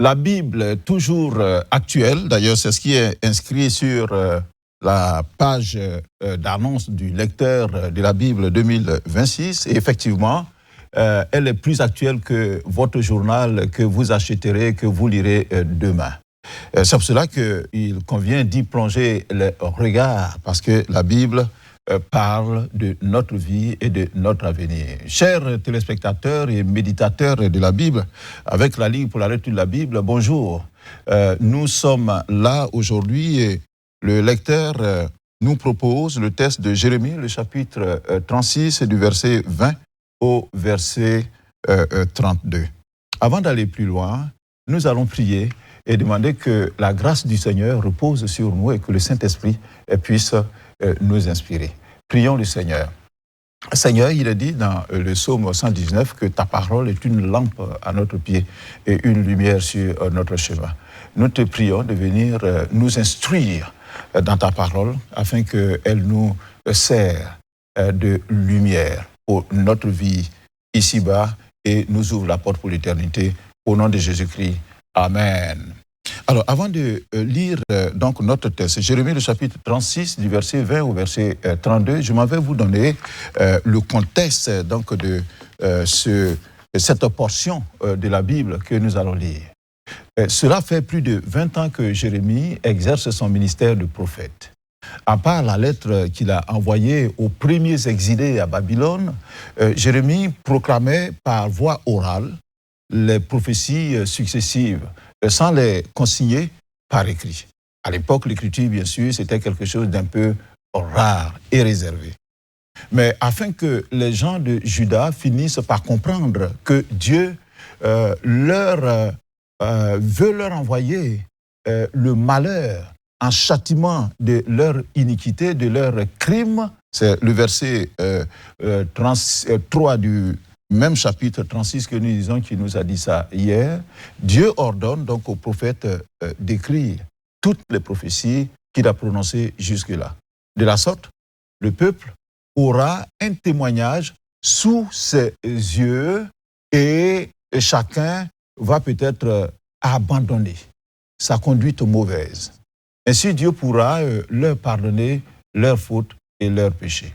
La Bible, toujours actuelle, d'ailleurs c'est ce qui est inscrit sur la page d'annonce du lecteur de la Bible 2026. Et effectivement, elle est plus actuelle que votre journal que vous achèterez, que vous lirez demain. C'est pour cela qu'il convient d'y plonger le regard, parce que la Bible parle de notre vie et de notre avenir. Chers téléspectateurs et méditateurs de la Bible, avec la Ligue pour la lecture de la Bible, bonjour. Nous sommes là aujourd'hui et le lecteur nous propose le texte de Jérémie, le chapitre 36, du verset 20 au verset 32. Avant d'aller plus loin, nous allons prier et demander que la grâce du Seigneur repose sur nous et que le Saint-Esprit puisse nous inspirer. Prions le Seigneur. Seigneur, il est dit dans le psaume 119 que ta parole est une lampe à notre pied et une lumière sur notre chemin. Nous te prions de venir nous instruire dans ta parole afin qu'elle nous sert de lumière pour notre vie ici-bas et nous ouvre la porte pour l'éternité. Au nom de Jésus-Christ. Amen. Alors, avant de lire donc notre texte, Jérémie le chapitre 36, du verset 20 au verset 32, je m'en vais vous donner le contexte donc de cette portion de la Bible que nous allons lire. Cela fait plus de 20 ans que Jérémie exerce son ministère de prophète. À part la lettre qu'il a envoyée aux premiers exilés à Babylone, Jérémie proclamait par voie orale les prophéties successives, sans les consigner par écrit. À l'époque, l'écriture, bien sûr, c'était quelque chose d'un peu rare et réservé. Mais afin que les gens de Juda finissent par comprendre que Dieu veut leur envoyer le malheur en châtiment de leur iniquité, de leur crime, c'est le verset 3 du même chapitre 36 que nous disons, qui nous a dit ça hier. Dieu ordonne donc au prophète d'écrire toutes les prophéties qu'il a prononcées jusque-là. De la sorte, le peuple aura un témoignage sous ses yeux et chacun va peut-être abandonner sa conduite mauvaise. Ainsi, Dieu pourra leur pardonner leurs fautes et leurs péchés.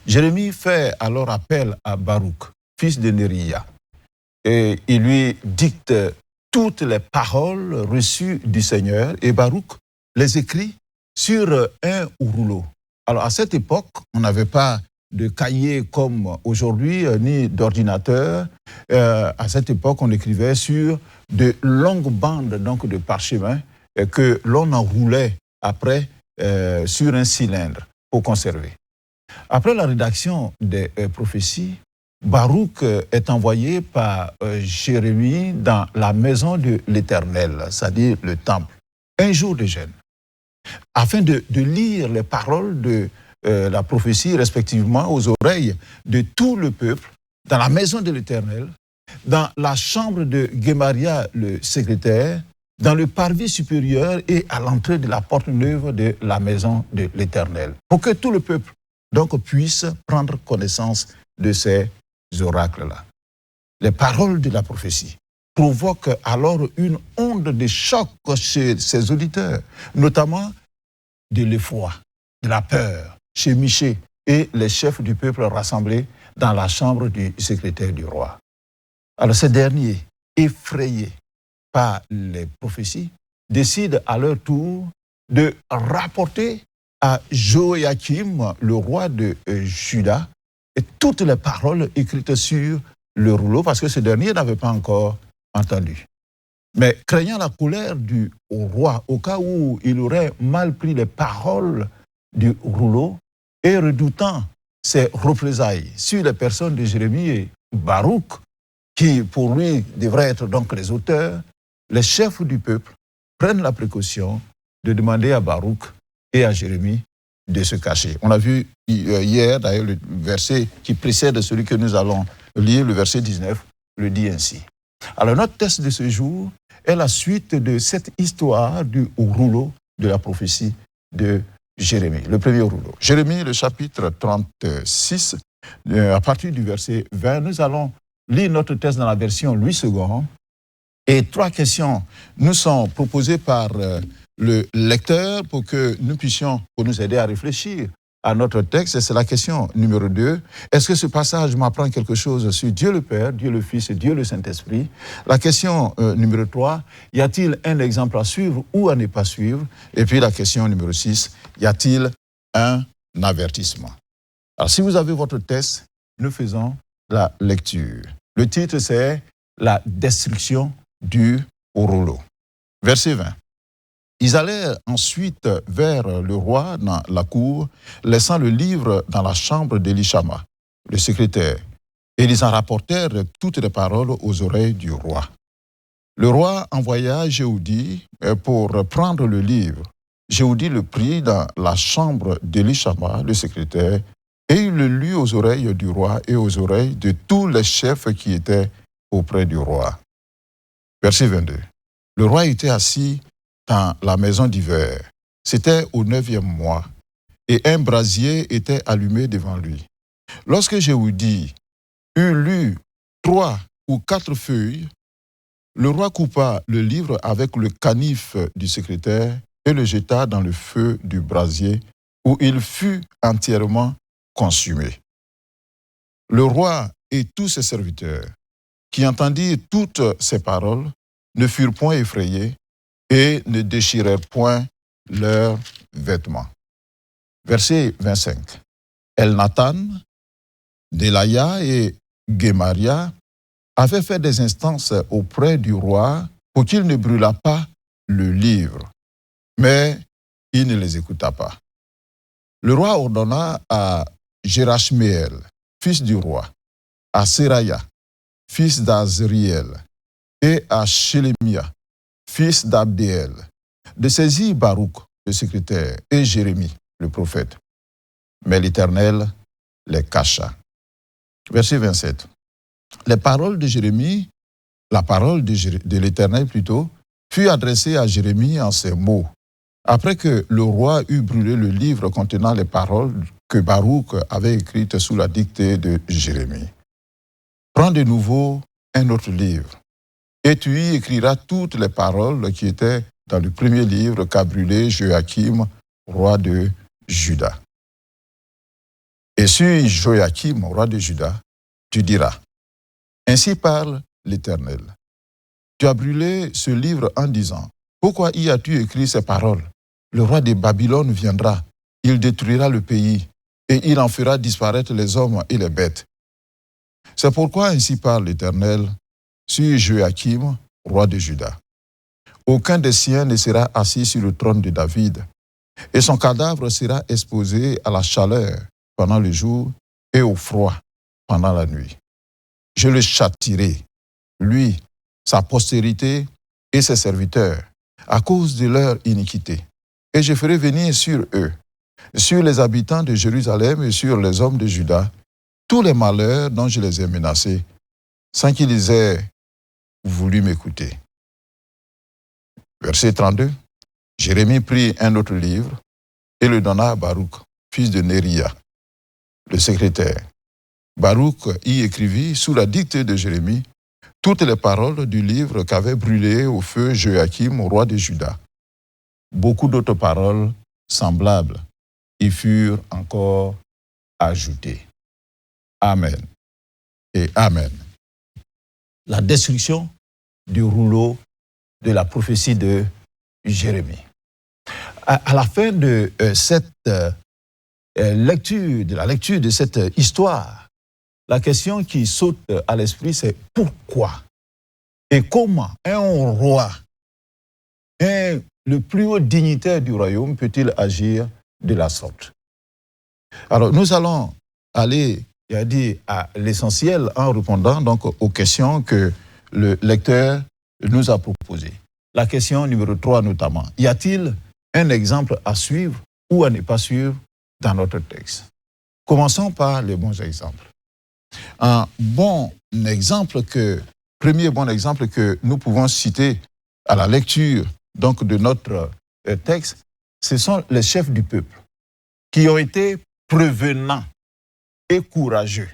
Jérémie fait alors appel à Baruch, fils de Néria, et il lui dicte toutes les paroles reçues du Seigneur, et Baruch les écrit sur un rouleau. Alors à cette époque, on n'avait pas de cahier comme aujourd'hui, ni d'ordinateur. À cette époque, on écrivait sur de longues bandes donc, de parchemin que l'on enroulait après sur un cylindre pour conserver. Après la rédaction des prophéties, Baruch est envoyé par Jérémie dans la maison de l'Éternel, c'est-à-dire le temple, un jour de jeûne, afin de lire les paroles de la prophétie respectivement aux oreilles de tout le peuple, dans la maison de l'Éternel, dans la chambre de Guémaria, le secrétaire, dans le parvis supérieur et à l'entrée de la porte neuve de la maison de l'Éternel, pour que tout le peuple donc puisse prendre connaissance de ces oracles-là. Les paroles de la prophétie provoquent alors une onde de choc chez ses auditeurs, notamment de l'effroi, de la peur chez Michée et les chefs du peuple rassemblés dans la chambre du secrétaire du roi. Alors ces derniers, effrayés par les prophéties, décident à leur tour de rapporter à Joachim, le roi de Juda, et toutes les paroles écrites sur le rouleau, parce que ce dernier n'avait pas encore entendu. Mais craignant la colère du roi, au cas où il aurait mal pris les paroles du rouleau, et redoutant ses représailles sur les personnes de Jérémie et Baruch, qui pour lui devraient être donc les auteurs, les chefs du peuple prennent la précaution de demander à Baruch et à Jérémie de se cacher. On a vu hier, d'ailleurs, le verset qui précède celui que nous allons lire, le verset 19, le dit ainsi. Alors, notre texte de ce jour est la suite de cette histoire du rouleau de la prophétie de Jérémie, le premier rouleau. Jérémie, le chapitre 36, à partir du verset 20, nous allons lire notre texte dans la version Louis II, Et 3 questions nous sont proposées par le lecteur pour que nous puissions, pour nous aider à réfléchir à notre texte. Et c'est la question numéro 2. Est-ce que ce passage m'apprend quelque chose sur Dieu le Père, Dieu le Fils et Dieu le Saint-Esprit? La question numéro 3, y a-t-il un exemple à suivre ou à ne pas suivre? Et puis la question numéro 6, y a-t-il un avertissement? Alors si vous avez votre texte, nous faisons la lecture. Le titre c'est « La destruction du rouleau ». Verset 20. Ils allèrent ensuite vers le roi dans la cour, laissant le livre dans la chambre d'Élishama, le secrétaire, et ils en rapportèrent toutes les paroles aux oreilles du roi. Le roi envoya Jéhoudi pour prendre le livre. Jéhoudi le prit dans la chambre d'Élishama, le secrétaire, et il le lut aux oreilles du roi et aux oreilles de tous les chefs qui étaient auprès du roi. Verset 22. Le roi était assis dans la maison d'hiver. C'était au 9e mois, et un brasier était allumé devant lui. Lorsque Jéhoudi eut lu 3 ou 4 feuilles, le roi coupa le livre avec le canif du secrétaire et le jeta dans le feu du brasier, où il fut entièrement consumé. Le roi et tous ses serviteurs, qui entendirent toutes ces paroles, ne furent point effrayés et ne déchirèrent point leurs vêtements. Verset 25. Elnathan, Delaya et Gemaria avaient fait des instances auprès du roi pour qu'il ne brûlât pas le livre, mais il ne les écouta pas. Le roi ordonna à Jérachméel, fils du roi, à Seraya, fils d'Azriel, et à Shelemia, fils d'Abdéel, de saisir Baruch, le secrétaire, et Jérémie, le prophète. Mais l'Éternel les cacha. Verset 27. Les paroles de Jérémie, la parole de l'Éternel plutôt, fut adressée à Jérémie en ces mots. Après que le roi eut brûlé le livre contenant les paroles que Baruch avait écrites sous la dictée de Jérémie. Prends de nouveau un autre livre, et tu y écriras toutes les paroles qui étaient dans le premier livre qu'a brûlé Joachim, roi de Juda. Et sur Joachim, roi de Juda, tu diras, ainsi parle l'Éternel. Tu as brûlé ce livre en disant, pourquoi y as-tu écrit ces paroles? Le roi de Babylone viendra, il détruira le pays, et il en fera disparaître les hommes et les bêtes. C'est pourquoi ainsi parle l'Éternel sur Joachim, roi de Juda. Aucun des siens ne sera assis sur le trône de David, et son cadavre sera exposé à la chaleur pendant le jour et au froid pendant la nuit. Je le châtierai, lui, sa postérité et ses serviteurs, à cause de leur iniquité. Et je ferai venir sur eux, sur les habitants de Jérusalem et sur les hommes de Juda, tous les malheurs dont je les ai menacés, sans qu'ils aient voulu m'écouter. Verset 32. Jérémie prit un autre livre et le donna à Baruch, fils de Néria, le secrétaire. Baruch y écrivit, sous la dictée de Jérémie, toutes les paroles du livre qu'avait brûlé au feu Joachim, roi de Juda. Beaucoup d'autres paroles semblables y furent encore ajoutées. Amen et Amen. La destruction du rouleau de la prophétie de Jérémie. À la fin de cette lecture, de cette histoire, la question qui saute à l'esprit, c'est pourquoi et comment un roi, le plus haut dignitaire du royaume, peut-il agir de la sorte? Alors, nous allons aller, à l'essentiel en répondant donc aux questions que le lecteur nous a proposées. La question numéro 3 notamment. Y a-t-il un exemple à suivre ou à ne pas suivre dans notre texte? Commençons par les bons exemples. Un premier bon exemple que nous pouvons citer à la lecture donc de notre texte, ce sont les chefs du peuple qui ont été prévenants et courageux.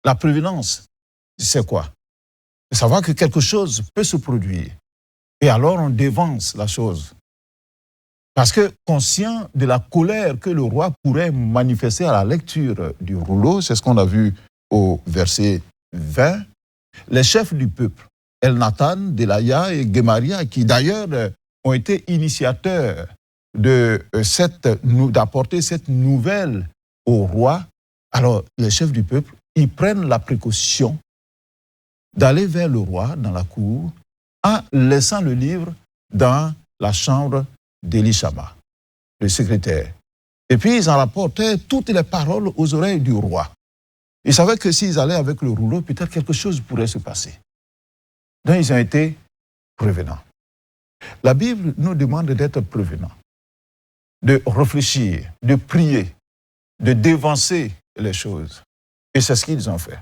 La prévenance, c'est quoi? de savoir que quelque chose peut se produire. Et alors on dévance la chose. Parce que conscient de la colère que le roi pourrait manifester à la lecture du rouleau, c'est ce qu'on a vu au verset 20, les chefs du peuple, Elnathan, Delaya et Gemaria, qui d'ailleurs ont été initiateurs d'apporter cette nouvelle au roi, alors les chefs du peuple, ils prennent la précaution d'aller vers le roi dans la cour en laissant le livre dans la chambre d'Élishama, le secrétaire. Et puis ils en rapportaient toutes les paroles aux oreilles du roi. Ils savaient que s'ils allaient avec le rouleau, peut-être quelque chose pourrait se passer. Donc ils ont été prévenants. La Bible nous demande d'être prévenants, de réfléchir, de prier, de dévancer les choses. Et c'est ce qu'ils ont fait.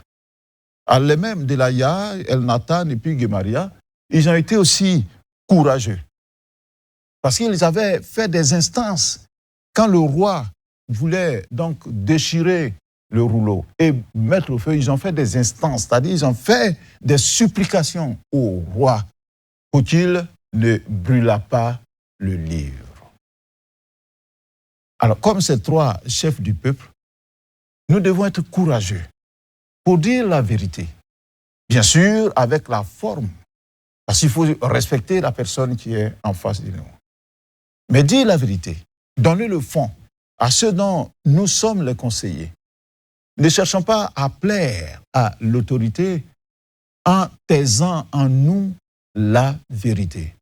À les mêmes Delaya, Elnathan et puis Gemaria, ils ont été aussi courageux. Parce qu'ils avaient fait des instances. Quand le roi voulait donc déchirer le rouleau et mettre au feu, ils ont fait des instances, c'est-à-dire ils ont fait des supplications au roi pour qu'il ne brûlât pas le livre. Alors, comme ces trois chefs du peuple, nous devons être courageux pour dire la vérité. Bien sûr, avec la forme, parce qu'il faut respecter la personne qui est en face de nous. Mais dire la vérité, donner le fond à ceux dont nous sommes les conseillers. Ne cherchons pas à plaire à l'autorité en taisant en nous la vérité.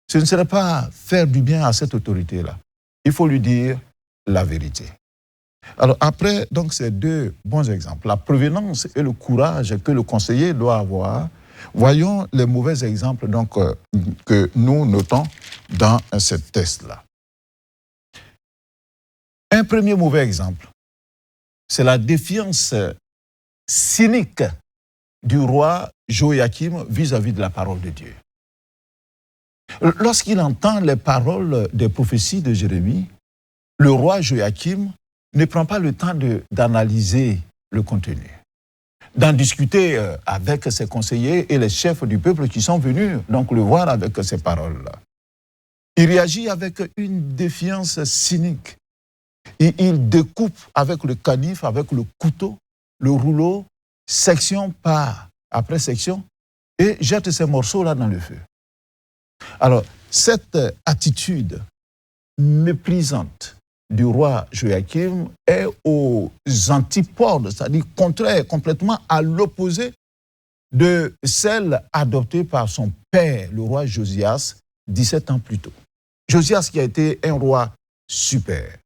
Ce ne serait pas faire du bien à cette autorité-là. Il faut lui dire la vérité. Alors après, donc, ces deux bons exemples, la prévenance et le courage que le conseiller doit avoir, voyons les mauvais exemples donc, que nous notons dans ce test-là. Un premier mauvais exemple, c'est la défiance cynique du roi Joachim vis-à-vis de la parole de Dieu. Lorsqu'il entend les paroles des prophéties de Jérémie, le roi Joachim ne prend pas le temps d'analyser le contenu, d'en discuter avec ses conseillers et les chefs du peuple qui sont venus donc le voir avec ces paroles-là. Il réagit avec une défiance cynique. Et il découpe avec le canif, avec le couteau, le rouleau, section par après section, et jette ces morceaux-là dans le feu. Alors, cette attitude méprisante du roi Joachim est aux antipodes, c'est-à-dire contraire, complètement à l'opposé de celle adoptée par son père, le roi Josias, 17 ans plus tôt. Josias qui a été un roi super.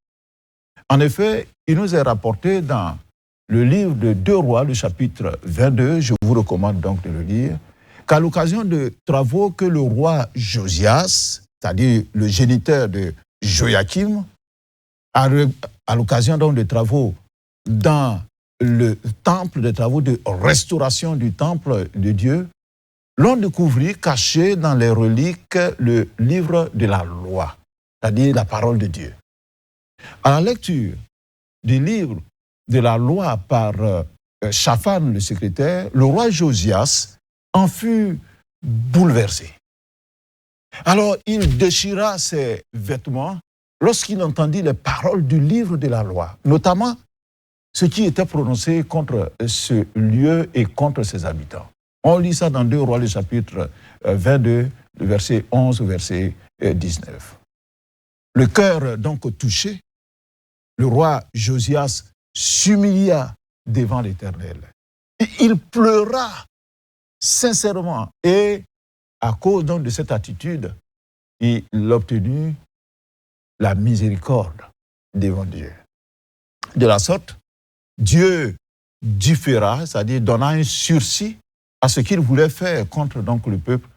En effet, il nous est rapporté dans le livre de 2 Rois, le chapitre 22, je vous recommande donc de le lire, qu'à l'occasion de travaux que le roi Josias, c'est-à-dire le géniteur de Joachim, à l'occasion donc de travaux dans le temple, des travaux de restauration du temple de Dieu, l'on découvrit caché dans les reliques le livre de la loi, c'est-à-dire la parole de Dieu. À la lecture du livre de la loi par Shaphan, le secrétaire, le roi Josias en fut bouleversé. Alors il déchira ses vêtements lorsqu'il entendit les paroles du livre de la loi, notamment ce qui était prononcé contre ce lieu et contre ses habitants. On lit ça dans 2 Rois, le chapitre 22, le verset 11 au verset 19. Le cœur donc touché, le roi Josias s'humilia devant l'Éternel. Il pleura sincèrement et à cause donc de cette attitude, il obtenu la miséricorde devant Dieu. De la sorte, Dieu différa, c'est-à-dire donna un sursis à ce qu'il voulait faire contre donc le peuple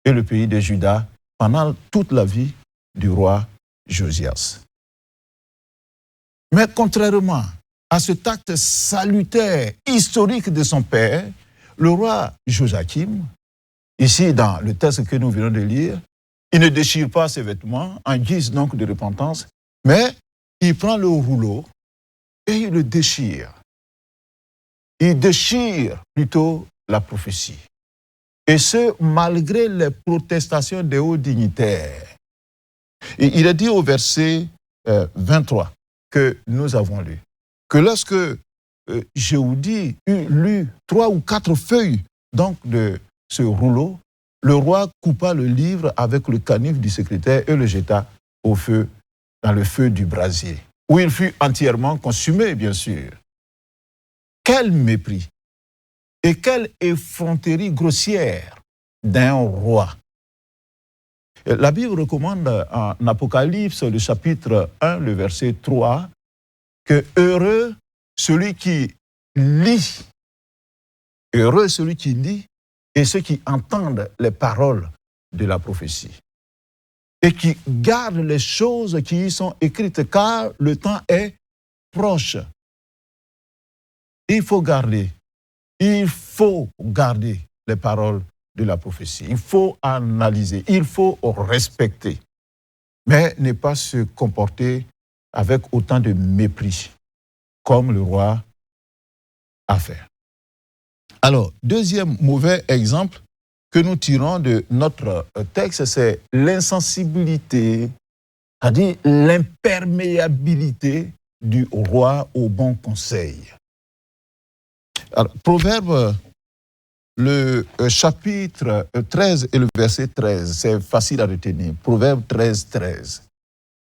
et le pays de Juda pendant toute la vie du roi Josias. Mais contrairement à cet acte salutaire, historique de son père, le roi Joachim, ici dans le texte que nous venons de lire, il ne déchire pas ses vêtements en guise donc de repentance, mais il prend le rouleau et il le déchire. Il déchire plutôt la prophétie. Et ce, malgré les protestations des hauts dignitaires. Et il est dit au verset 23 que nous avons lu, que lorsque Jéhoudi eut lu 3 ou 4 feuilles donc, de ce rouleau, le roi coupa le livre avec le canif du secrétaire et le jeta au feu, dans le feu du brasier, où il fut entièrement consumé, bien sûr. Quel mépris et quelle effronterie grossière d'un roi. La Bible recommande en Apocalypse, le chapitre 1, le verset 3, que heureux celui qui lit, et ceux qui entendent les paroles de la prophétie et qui gardent les choses qui y sont écrites, car le temps est proche. Il faut garder les paroles de la prophétie. Il faut analyser, il faut respecter, mais ne pas se comporter avec autant de mépris comme le roi a fait. Alors, deuxième mauvais exemple que nous tirons de notre texte, c'est l'insensibilité, c'est-à-dire l'imperméabilité du roi au bon conseil. Alors, Proverbe, le chapitre 13 et le verset 13, c'est facile à retenir. Proverbe 13, 13.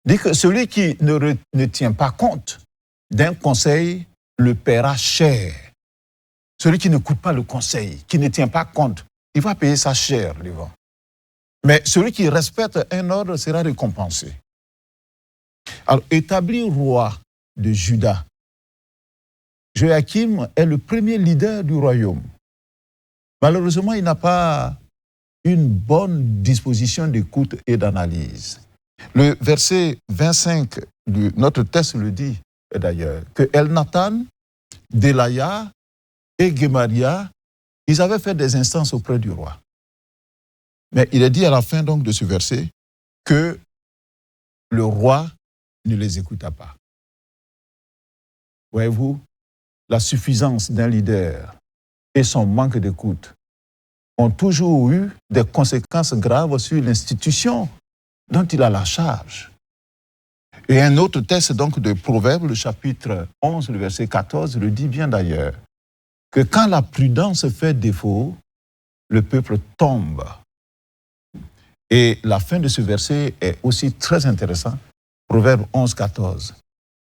Dit que celui qui ne tient pas compte d'un conseil le paiera cher. Celui qui n'écoute pas le conseil, qui ne tient pas compte, il va payer ça cher, les gens. Mais celui qui respecte un ordre sera récompensé. Alors, établi roi de Juda, Joachim est le premier leader du royaume. Malheureusement, il n'a pas une bonne disposition d'écoute et d'analyse. Le verset 25 de notre texte le dit d'ailleurs, que Elnathan, Delaya et Gemaria, ils avaient fait des instances auprès du roi. Mais il est dit à la fin donc de ce verset que le roi ne les écouta pas. Voyez-vous, la suffisance d'un leader et son manque d'écoute ont toujours eu des conséquences graves sur l'institution dont il a la charge. Et un autre texte donc de Proverbes, le chapitre 11, le verset 14, le dit bien d'ailleurs, que quand la prudence fait défaut, le peuple tombe. Et la fin de ce verset est aussi très intéressant, Proverbe 11, 14,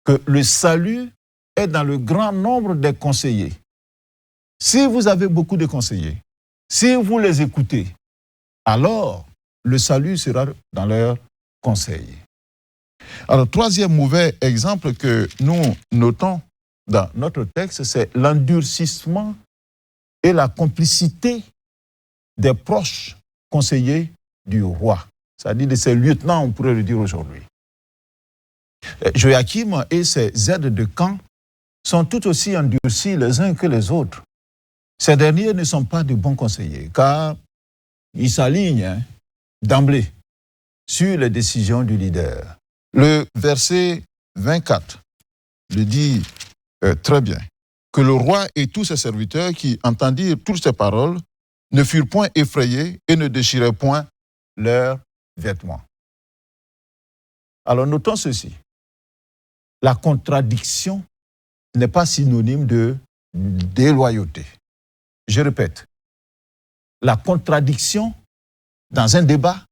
que le salut est dans le grand nombre des conseillers. Si vous avez beaucoup de conseillers, si vous les écoutez, alors le salut sera dans leurs conseils. Alors, troisième mauvais exemple que nous notons dans notre texte, c'est l'endurcissement et la complicité des proches conseillers du roi, c'est-à-dire de ses lieutenants, on pourrait le dire aujourd'hui. Joachim et ses aides de camp sont tout aussi endurcis les uns que les autres. Ces derniers ne sont pas de bons conseillers, car ils s'alignent d'emblée sur les décisions du leader. Le verset 24 le dit très bien, que le roi et tous ses serviteurs qui entendirent toutes ces paroles ne furent point effrayés et ne déchiraient point leurs vêtements. Alors notons ceci, la contradiction n'est pas synonyme de déloyauté. Je répète, la contradiction dans un débat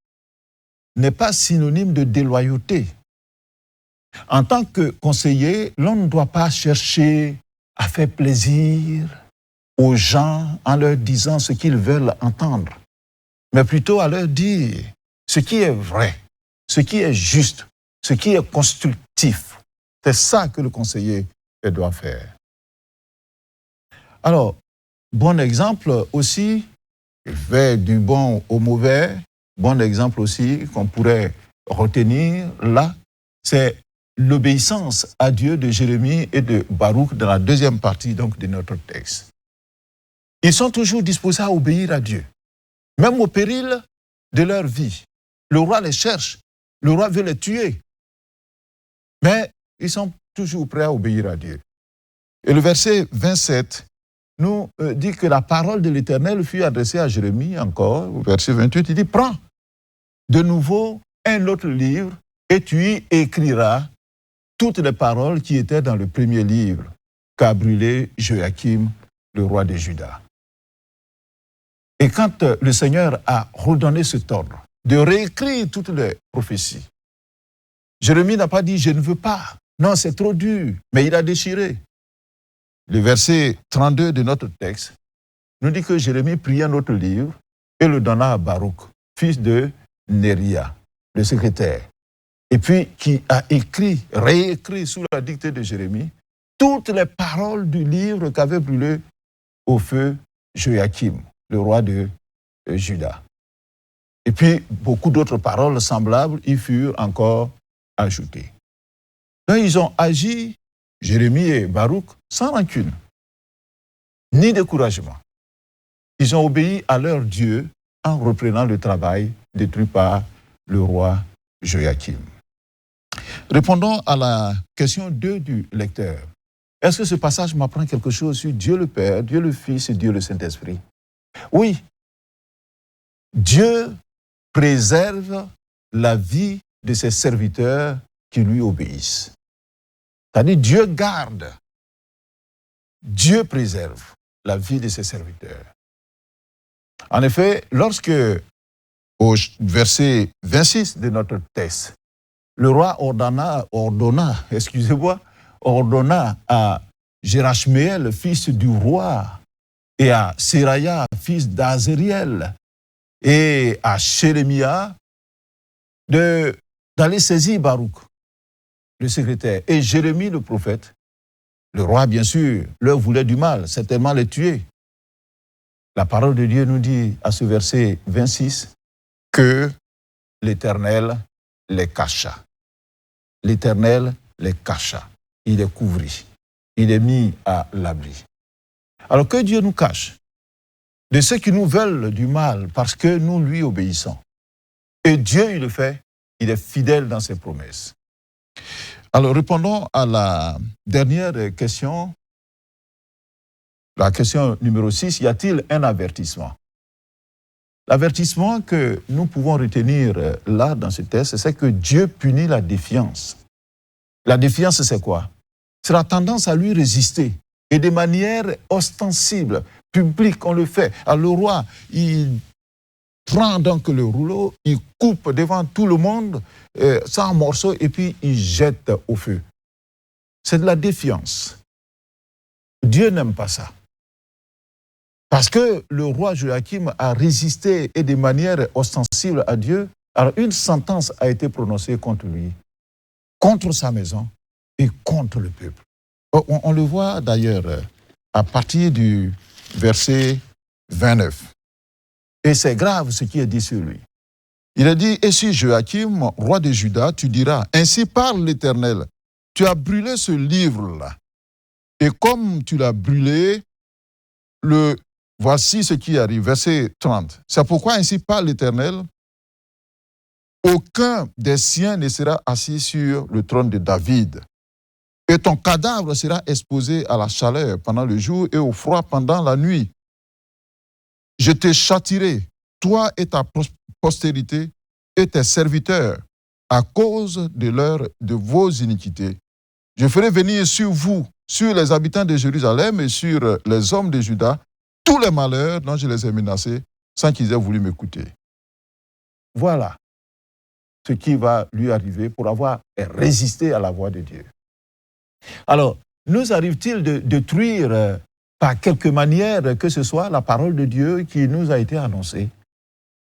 n'est pas synonyme de déloyauté. En tant que conseiller, l'on ne doit pas chercher à faire plaisir aux gens en leur disant ce qu'ils veulent entendre, mais plutôt à leur dire ce qui est vrai, ce qui est juste, ce qui est constructif. C'est ça que le conseiller doit faire. Alors, bon exemple aussi, je vais du bon au mauvais, bon exemple aussi qu'on pourrait retenir là, c'est l'obéissance à Dieu de Jérémie et de Baruch dans la deuxième partie donc, de notre texte. Ils sont toujours disposés à obéir à Dieu, même au péril de leur vie. Le roi les cherche, le roi veut les tuer, mais ils sont toujours prêts à obéir à Dieu. Et le verset 27 nous dit que la parole de l'Éternel fut adressée à Jérémie encore, au verset 28, il dit, prends de nouveau un autre livre et tu y écriras toutes les paroles qui étaient dans le premier livre qu'a brûlé Joachim, le roi de Juda. Et quand le Seigneur a redonné cet ordre de réécrire toutes les prophéties, Jérémie n'a pas dit « je ne veux pas ». Non, c'est trop dur, mais il a déchiré. Le verset 32 de notre texte nous dit que Jérémie prit un autre livre et le donna à Baruch, fils de Néria, le secrétaire. Et puis qui a réécrit sous la dictée de Jérémie toutes les paroles du livre qu'avait brûlé au feu Joachim, le roi de Juda. Et puis beaucoup d'autres paroles semblables y furent encore ajoutées. Donc ils ont agi, Jérémie et Baruch, sans rancune, ni découragement. Ils ont obéi à leur Dieu en reprenant le travail détruit par le roi Joachim. Répondons à la question 2 du lecteur. Est-ce que ce passage m'apprend quelque chose sur Dieu le Père, Dieu le Fils et Dieu le Saint-Esprit? Oui. Dieu préserve la vie de ses serviteurs qui lui obéissent. C'est-à-dire Dieu garde, Dieu préserve la vie de ses serviteurs. En effet, lorsque, au verset 26 de notre texte, le roi ordonna à Jérachméel, fils du roi, et à Séraya, fils d'Azériel, et à Jérémia, d'aller saisir Baruch, le secrétaire, et Jérémie, le prophète. Le roi, bien sûr, leur voulait du mal, certainement les tuer. La parole de Dieu nous dit à ce verset 26 que l'Éternel les cacha. L'Éternel les cacha. Il les couvrit. Il est mis à l'abri. Alors que Dieu nous cache de ceux qui nous veulent du mal parce que nous lui obéissons. Et Dieu, il le fait. Il est fidèle dans ses promesses. Alors, répondons à la dernière question. La question numéro 6, y a-t-il un avertissement? L'avertissement que nous pouvons retenir là, dans ce texte, c'est que Dieu punit la défiance. La défiance, c'est quoi? C'est la tendance à lui résister. Et de manière ostensible, publique, on le fait. Alors, le roi, il prend donc le rouleau, il coupe devant tout le monde ça en morceaux et puis il jette au feu. C'est de la défiance. Dieu n'aime pas ça. Parce que le roi Joachim a résisté et de manière ostensible à Dieu, alors une sentence a été prononcée contre lui, contre sa maison et contre le peuple. On le voit d'ailleurs à partir du verset 29. Et c'est grave ce qui est dit sur lui. Il a dit, et sur Joachim, roi de Juda, tu diras, ainsi parle l'Éternel, tu as brûlé ce livre-là. Et comme tu l'as brûlé, voici ce qui arrive, verset 30. C'est pourquoi ainsi parle l'Éternel, aucun des siens ne sera assis sur le trône de David. Et ton cadavre sera exposé à la chaleur pendant le jour et au froid pendant la nuit. Je te châtierai, toi et ta postérité et tes serviteurs, à cause de vos iniquités. Je ferai venir sur vous, sur les habitants de Jérusalem et sur les hommes de Juda, tous les malheurs dont je les ai menacés sans qu'ils aient voulu m'écouter. Voilà ce qui va lui arriver pour avoir résisté à la voix de Dieu. Alors, nous arrive-t-il de détruire par quelque manière que ce soit la parole de Dieu qui nous a été annoncée?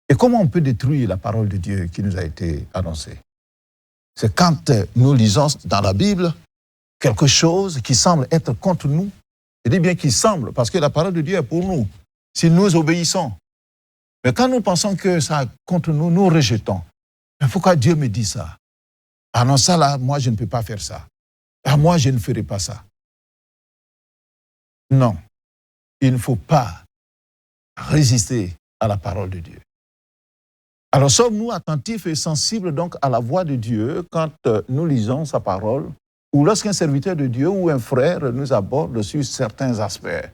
Et comment on peut détruire la parole de Dieu qui nous a été annoncée? C'est quand nous lisons dans la Bible quelque chose qui semble être contre nous. Je dis bien qu'il semble, parce que la parole de Dieu est pour nous, si nous obéissons. Mais quand nous pensons que ça est contre nous, nous rejetons. Mais pourquoi Dieu me dit ça? Ah non, ça là, moi je ne peux pas faire ça. Ah moi je ne ferai pas ça. Non, il ne faut pas résister à la parole de Dieu. Alors sommes-nous attentifs et sensibles donc à la voix de Dieu quand nous lisons sa parole ou lorsqu'un serviteur de Dieu ou un frère nous aborde sur certains aspects?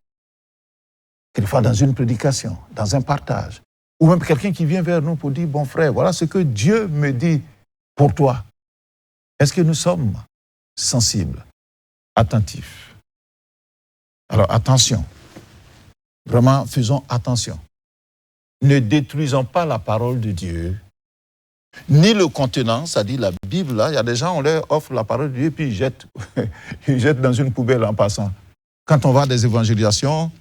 quelquefois dans une prédication, dans un partage, ou même quelqu'un qui vient vers nous pour dire, bon frère, voilà ce que Dieu me dit pour toi. Est-ce que nous sommes sensibles, attentifs? Alors attention, vraiment faisons attention. Ne détruisons pas la parole de Dieu, ni le contenant, c'est-à-dire la Bible. Là, il y a des gens, on leur offre la parole de Dieu, puis ils jettent dans une poubelle en passant. Quand on va à des évangélisations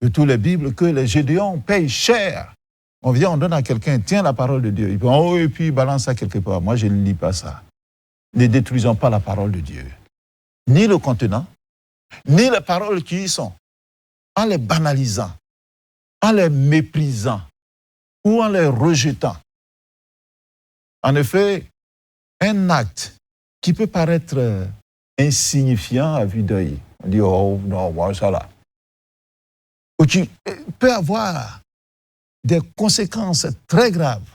de tous les Bibles, que les Gédéons payent cher, on vient, on donne à quelqu'un, tiens la parole de Dieu. Et puis il balance ça quelque part. Moi, je ne lis pas ça. Ne détruisons pas la parole de Dieu, ni le contenant, ni les paroles qui y sont, en les banalisant, en les méprisant ou en les rejetant. En effet, un acte qui peut paraître insignifiant à vue d'œil, on dit, oh non, moi ça là, ou qui peut avoir des conséquences très graves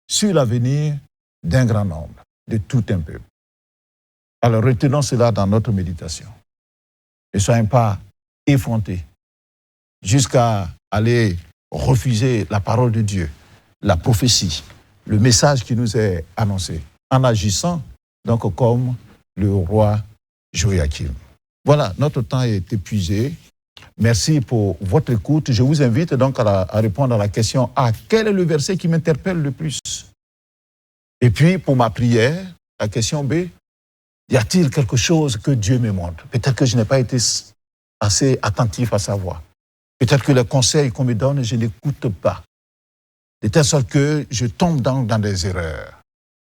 sur l'avenir d'un grand nombre, de tout un peuple. Alors retenons cela dans notre méditation. Ne soyons pas effrontés jusqu'à aller refuser la parole de Dieu, la prophétie, le message qui nous est annoncé, en agissant donc comme le roi Joachim. Voilà, notre temps est épuisé. Merci pour votre écoute. Je vous invite donc à répondre à la question A. Quel est le verset qui m'interpelle le plus? Et puis, pour ma prière, la question B. Y a-t-il quelque chose que Dieu me montre? Peut-être que je n'ai pas été assez attentif à sa voix. Peut-être que les conseils qu'on me donne, je n'écoute pas. De telle sorte que je tombe dans des erreurs.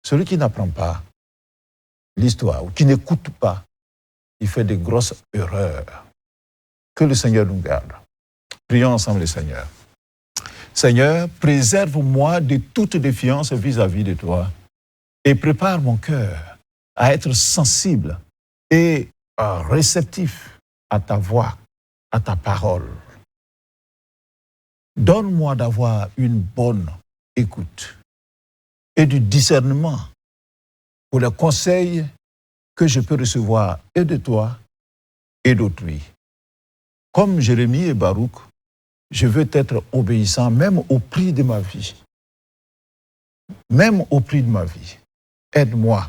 Celui qui n'apprend pas l'histoire ou qui n'écoute pas, il fait de grosses erreurs. Que le Seigneur nous garde. Prions ensemble le Seigneur. Seigneur, préserve-moi de toute défiance vis-à-vis de toi et prépare mon cœur à être sensible et réceptif à ta voix, à ta parole. Donne-moi d'avoir une bonne écoute et du discernement pour les conseils que je peux recevoir et de toi et d'autrui. Comme Jérémie et Baruch, je veux être obéissant même au prix de ma vie. Même au prix de ma vie. Aide-moi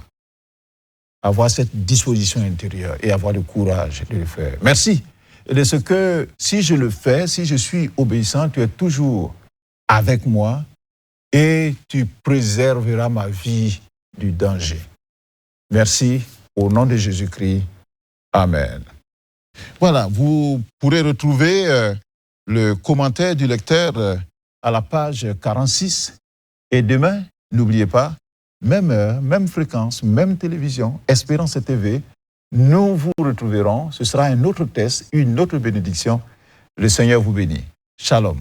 à avoir cette disposition intérieure et avoir le courage de le faire. Merci de ce que si je le fais, si je suis obéissant, tu es toujours avec moi et tu préserveras ma vie du danger. Merci au nom de Jésus-Christ. Amen. Voilà, vous pourrez retrouver le commentaire du lecteur à la page 46. Et demain, n'oubliez pas, même heure, même fréquence, même télévision, Espérance TV, nous vous retrouverons. Ce sera un autre test, une autre bénédiction. Le Seigneur vous bénit. Shalom.